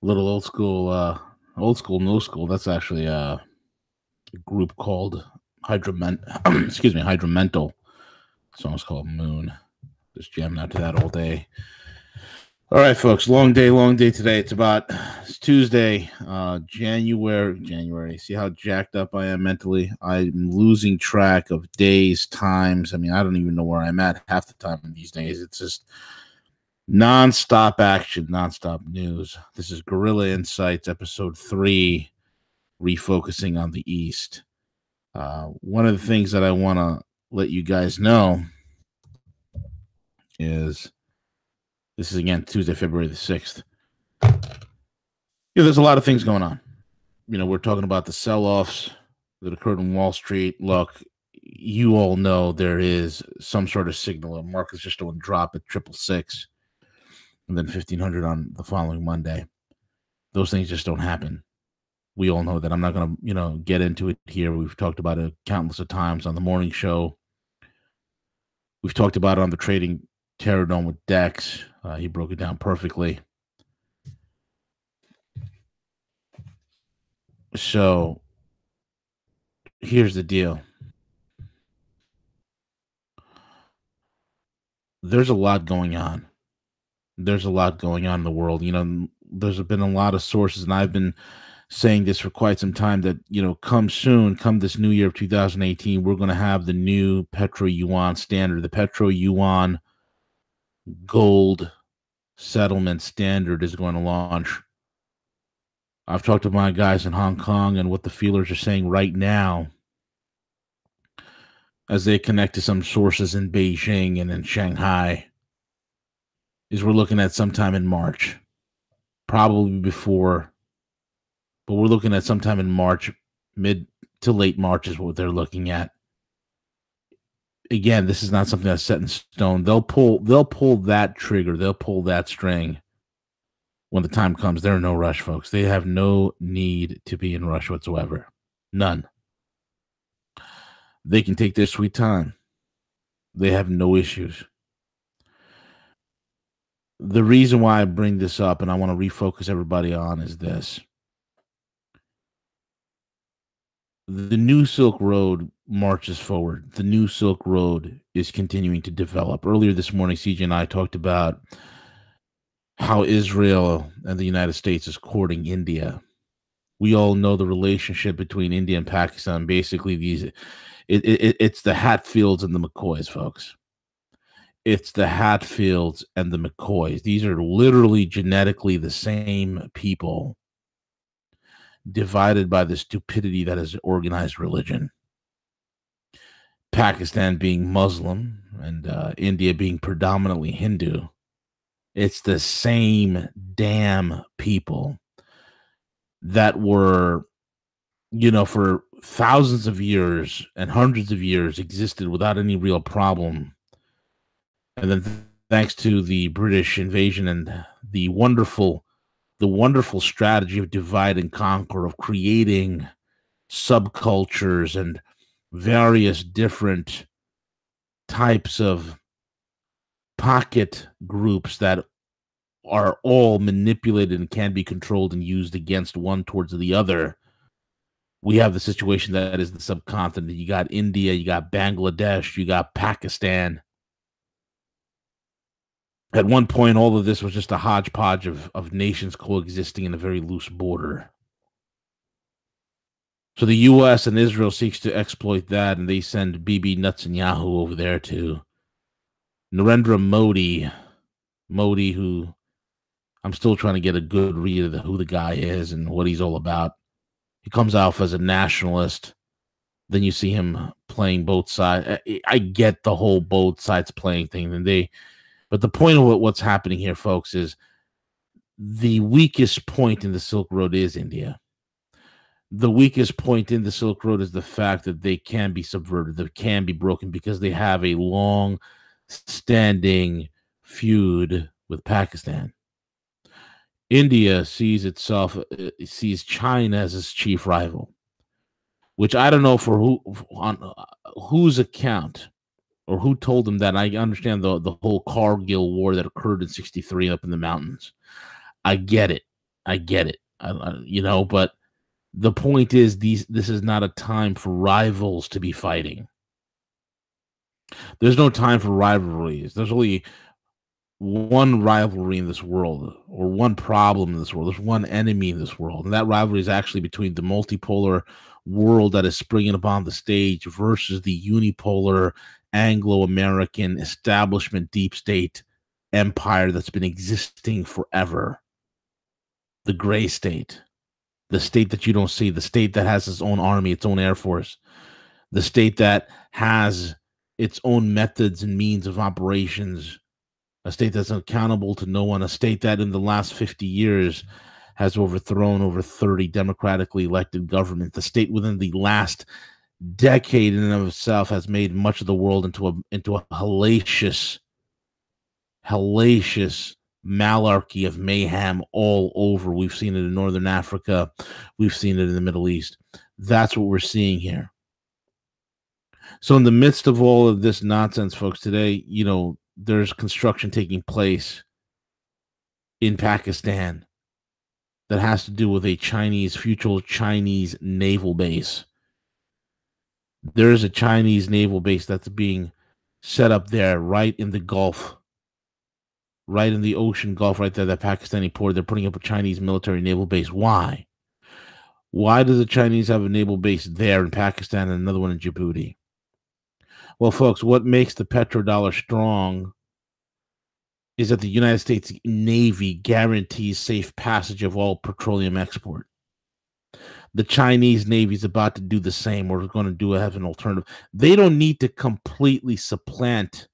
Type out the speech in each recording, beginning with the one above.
little old school, no school. That's actually a group called excuse me, Hydromental. Song's called Moon. Just jamming out to that all day. All right, folks. Long day today. It's Tuesday, January. See how jacked up I am mentally? I'm losing track of days, times. I mean, I don't even know where I'm at half the time these days. It's just nonstop action, nonstop news. This is Guerrilla Insights, episode 3, refocusing on the East. One of the things that I want to let you guys know is this is again Tuesday, February the 6th. There's a lot of things going on. We're talking about the sell-offs that occurred on Wall Street. Look, you all know there is some sort of signal. The market's just going to drop at 666 and then 1500 on the following Monday. Those things just don't happen. We all know that. I'm not going to, get into it here. We've talked about it countless of times on the morning show. We've talked about it on the Trading Terror Dome with Dex. He broke it down perfectly. So here's the deal. There's a lot going on. There's a lot going on in the world. There's been a lot of sources, and I've been saying this for quite some time that, come this new year of 2018, we're going to have the new petro-yuan standard. The petro-yuan gold settlement standard is going to launch. I've talked to my guys in Hong Kong, and what the feelers are saying right now as they connect to some sources in Beijing and in Shanghai is we're looking at sometime in March, probably before, but we're looking at sometime in March, mid to late March is what they're looking at. Again, this is not something that's set in stone. They'll pull that trigger. They'll pull that string when the time comes. They're in no rush, folks. They have no need to be in rush whatsoever. None. They can take their sweet time. They have no issues. The reason why I bring this up and I want to refocus everybody on is this. The new Silk Road marches forward. The new Silk Road is continuing to develop. Earlier this morning, CJ and I talked about how Israel and the United States is courting India. We all know the relationship between India and Pakistan. Basically, it's the Hatfields and the McCoys, folks. It's the Hatfields and the McCoys. These are literally genetically the same people, divided by the stupidity that is organized religion. Pakistan being Muslim and India being predominantly Hindu. It's the same damn people that were, for thousands of years and hundreds of years existed without any real problem. And then thanks to the British invasion and the wonderful strategy of divide and conquer, of creating subcultures and various different types of pocket groups that are all manipulated and can be controlled and used against one towards the other. We have the situation that is the subcontinent. You got India, you got Bangladesh, you got Pakistan. At one point, all of this was just a hodgepodge of nations coexisting in a very loose border. So the U.S. and Israel seeks to exploit that, and they send Bibi Netanyahu over there to Narendra Modi, who I'm still trying to get a good read of who the guy is and what he's all about. He comes off as a nationalist. Then you see him playing both sides. I get the whole both sides playing thing, but the point of what's happening here, folks, is the weakest point in the Silk Road is India. The weakest point in the Silk Road is the fact that they can be subverted, they can be broken because they have a long-standing feud with Pakistan. India sees China as its chief rival, which I don't know on whose account or who told them that. I understand the whole Kargil war that occurred in 1963 up in the mountains. I get it. I get it. But the point is, this is not a time for rivals to be fighting. There's no time for rivalries. There's only one rivalry in this world, or one problem in this world. There's one enemy in this world, and that rivalry is actually between the multipolar world that is springing upon the stage versus the unipolar Anglo-American establishment deep state empire that's been existing forever. The gray state, the state that you don't see, the state that has its own army, its own air force, the state that has its own methods and means of operations, a state that's accountable to no one, a state that in the last 50 years has overthrown over 30 democratically elected governments, the state within the last decade in and of itself has made much of the world into a hellacious malarkey of mayhem all over. We've seen it in Northern Africa. We've seen it in the Middle East. That's what we're seeing here. So in the midst of all of this nonsense, folks, today, there's construction taking place in Pakistan that has to do with a future Chinese naval base. There is a Chinese naval base that's being set up there right in the Gulf, right in the ocean Gulf, right there, that Pakistani port. They're putting up a Chinese military naval base. Why? Why does the Chinese have a naval base there in Pakistan and another one in Djibouti? Well, folks, what makes the petrodollar strong is that the United States Navy guarantees safe passage of all petroleum export. The Chinese Navy is about to do the same, or going to have an alternative. They don't need to completely supplant.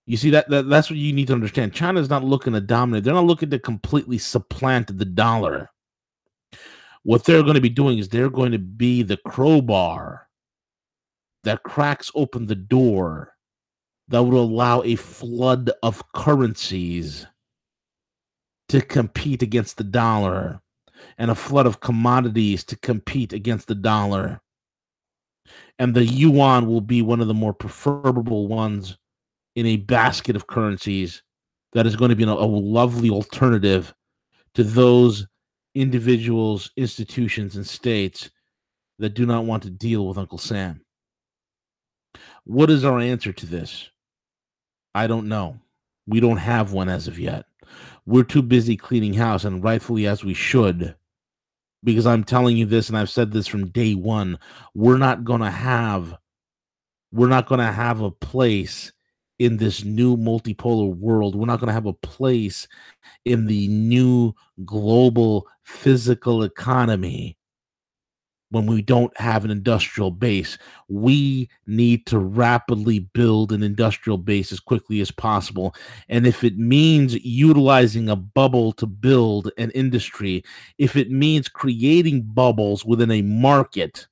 You see, that's what you need to understand. China's not looking to dominate. They're not looking to completely supplant the dollar. What they're going to be doing is they're going to be the crowbar that cracks open the door that would allow a flood of currencies to compete against the dollar, and a flood of commodities to compete against the dollar. And the yuan will be one of the more preferable ones in a basket of currencies that is going to be a lovely alternative to those individuals, institutions, and states that do not want to deal with Uncle Sam. What is our answer to this? I don't know. We don't have one as of yet. We're too busy cleaning house, and rightfully as we should, because I'm telling you this, and I've said this from day one, we're not going to have a place in this new multipolar world. We're not going to have a place in the new global physical economy when we don't have an industrial base. We need to rapidly build an industrial base as quickly as possible. And if it means utilizing a bubble to build an industry, if it means creating bubbles within a market,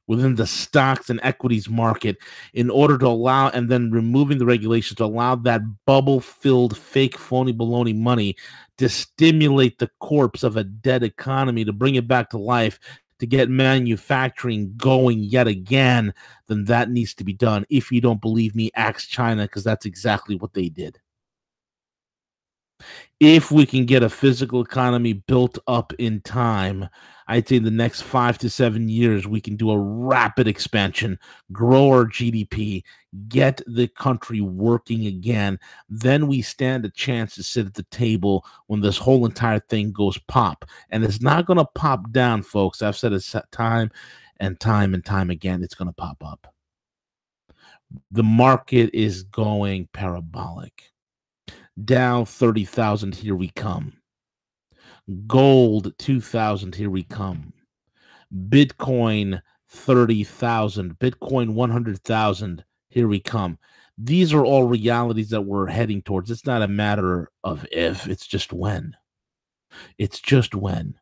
within the stocks and equities market, in order to allow, and then removing the regulations to allow that bubble-filled fake phony baloney money to stimulate the corpse of a dead economy, to bring it back to life, to get manufacturing going yet again, then that needs to be done. If you don't believe me, ask China, because that's exactly what they did. If we can get a physical economy built up in time, I'd say in the next 5 to 7 years, we can do a rapid expansion, grow our GDP, get the country working again. Then we stand a chance to sit at the table when this whole entire thing goes pop. And it's not going to pop down, folks. I've said it time and time again. It's going to pop up. The market is going parabolic. Dow 30,000, here we come. Gold 2,000, here we come. Bitcoin 30,000, Bitcoin 100,000, here we come. These are all realities that we're heading towards. It's not a matter of if, it's just when. It's just when.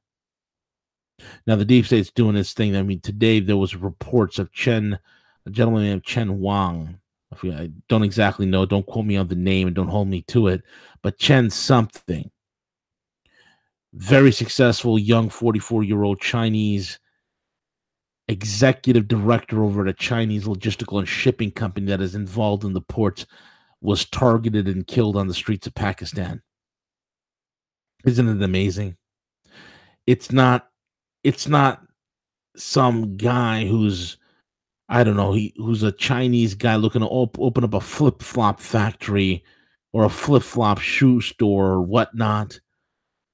Now, the deep state's doing this thing. I mean, today there was reports of a gentleman named Chen Wang. I don't exactly know. Don't quote me on the name and don't hold me to it. But Chen something. Very successful young 44-year-old Chinese executive director over at a Chinese logistical and shipping company that is involved in the ports, was targeted and killed on the streets of Pakistan. Isn't it amazing? It's not it's not some guy who's, I don't know, who's a Chinese guy looking to open up a flip-flop factory or a flip-flop shoe store or whatnot,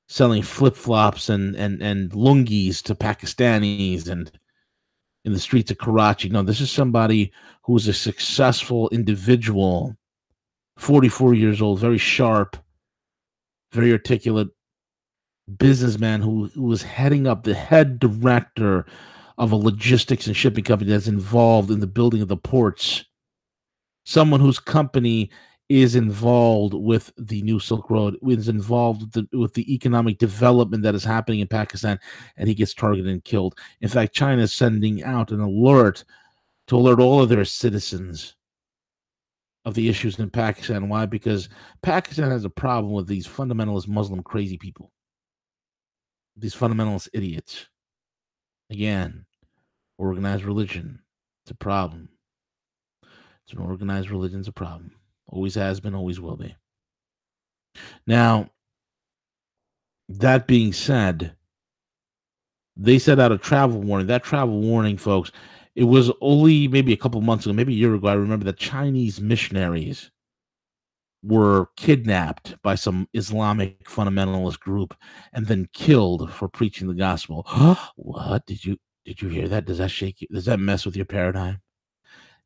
selling flip-flops and lungis to Pakistanis and in the streets of Karachi. No, this is somebody who is a successful individual, 44 years old, very sharp, very articulate businessman who was heading up the head director of a logistics and shipping company that's involved in the building of the ports. Someone whose company is involved with the new Silk Road, is involved with the economic development that is happening in Pakistan, and he gets targeted and killed. In fact, China is sending out an alert to alert all of their citizens of the issues in Pakistan. Why? Because Pakistan has a problem with these fundamentalist Muslim crazy people, these fundamentalist idiots. Again, organized religion, it's a problem. It's an organized religion, it's a problem. Always has been, always will be. Now, that being said, they set out a travel warning. That travel warning, folks, it was only maybe a couple months ago, maybe a year ago. I remember that Chinese missionaries were kidnapped by some Islamic fundamentalist group and then killed for preaching the gospel. What? Did you hear that? Does that shake you? Does that mess with your paradigm?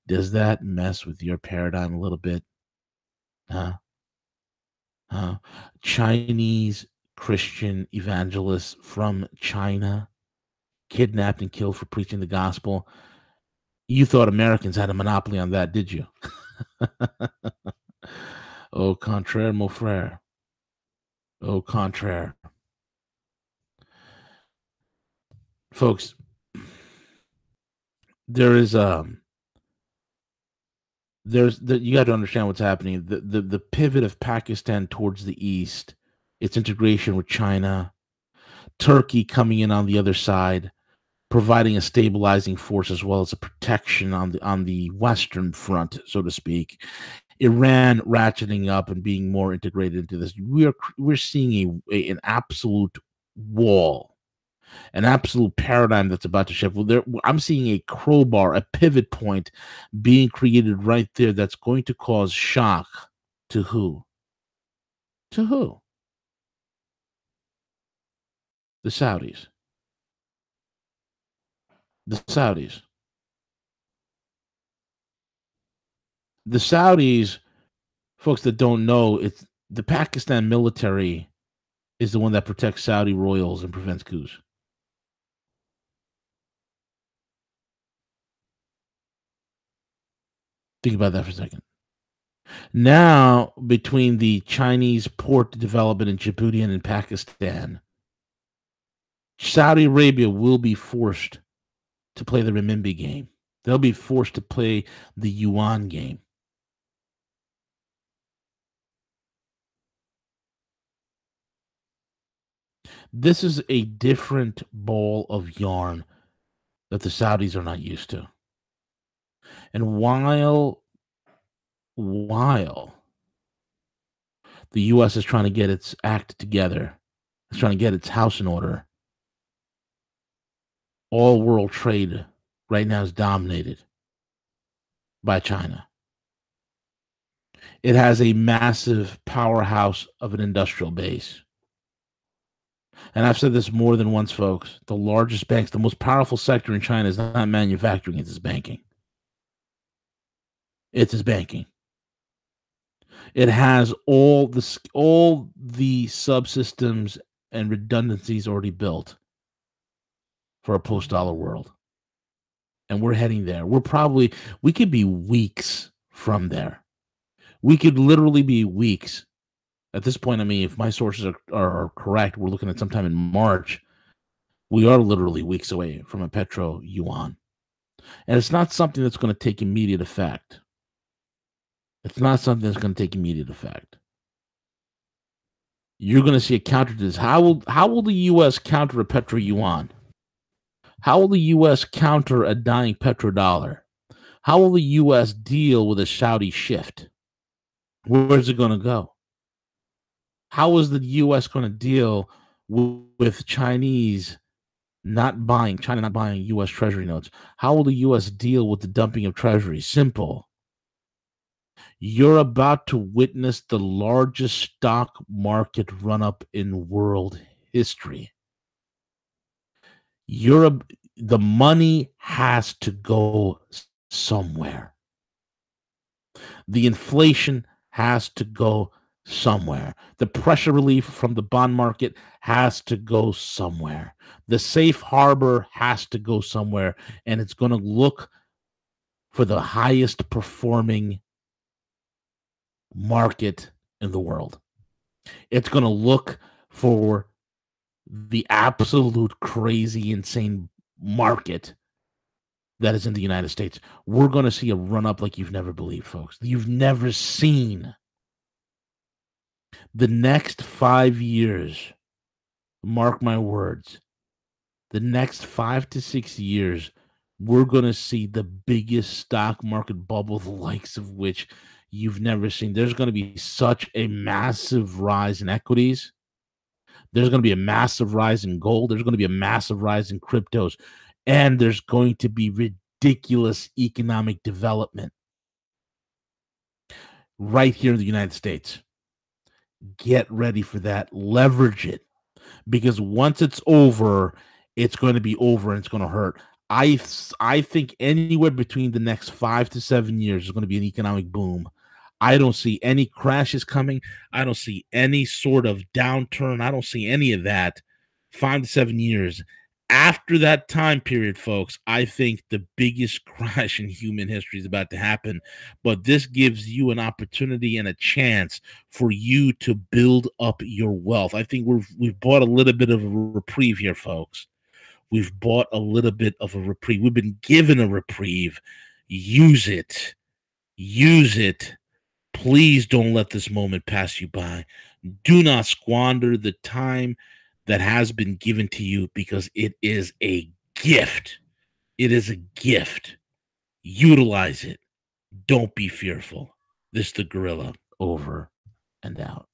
Does that mess with your paradigm a little bit? Huh? Huh? Chinese Christian evangelists from China kidnapped and killed for preaching the gospel. You thought Americans had a monopoly on that, did you? Au contraire, mon frère. Au contraire. Folks, there is you got to understand what's happening. The pivot of Pakistan towards the east, its integration with China, Turkey coming in on the other side, providing a stabilizing force as well as a protection on the western front, so to speak. Iran ratcheting up and being more integrated into this. We're seeing an absolute wall, an absolute paradigm that's about to shift. I'm seeing a crowbar, a pivot point being created right there that's going to cause shock to who? To who? The Saudis. The Saudis. The Saudis, folks that don't know, it's the Pakistan military is the one that protects Saudi royals and prevents coups. Think about that for a second. Now, between the Chinese port development in Djibouti and in Pakistan, Saudi Arabia will be forced to play the renminbi game. They'll be forced to play the yuan game. This is a different ball of yarn that the Saudis are not used to. And while the US is trying to get its act together, it's trying to get its house in order, all world trade right now is dominated by China. It has a massive powerhouse of an industrial base. And I've said this more than once, folks. The largest banks, the most powerful sector in China is not manufacturing, it's banking. It's banking. It has all the subsystems and redundancies already built for a post-dollar world. And we're heading there. We could be weeks from there. We could literally be weeks. At this point, I mean, if my sources are correct, we're looking at sometime in March. We are literally weeks away from a petro yuan. And it's not something that's going to take immediate effect. It's not something that's going to take immediate effect. You're going to see a counter to this. How will the U.S. counter a petro yuan? How will the U.S. counter a dying petrodollar? How will the U.S. deal with a Saudi shift? Where's it going to go? How is the US going to deal with China not buying US Treasury notes? How will the US deal with the dumping of treasuries? Simple. You're about to witness the largest stock market run up in world history. Europe, the money has to go somewhere. The inflation has to go somewhere. The pressure relief from the bond market has to go somewhere. The safe harbor has to go somewhere. And it's going to look for the highest performing market in the world. It's going to look for the absolute crazy, insane market that is in the United States. We're going to see a run up like you've never believed, folks. You've never seen. The next 5 years, mark my words, the next 5 to 6 years, we're going to see the biggest stock market bubble, the likes of which you've never seen. There's going to be such a massive rise in equities. There's going to be a massive rise in gold. There's going to be a massive rise in cryptos. And there's going to be ridiculous economic development right here in the United States. Get ready for that. Leverage it. Because once it's over, it's going to be over and it's going to hurt. I think anywhere between the next 5 to 7 years is going to be an economic boom. I don't see any crashes coming. I don't see any sort of downturn. I don't see any of that. 5 to 7 years. After that time period, folks, I think the biggest crash in human history is about to happen. But this gives you an opportunity and a chance for you to build up your wealth. I think we've bought a little bit of a reprieve here, folks. We've bought a little bit of a reprieve. We've been given a reprieve. Use it. Use it. Please don't let this moment pass you by. Do not squander the time that has been given to you because it is a gift. It is a gift. Utilize it. Don't be fearful. This is the Gorilla, over and out.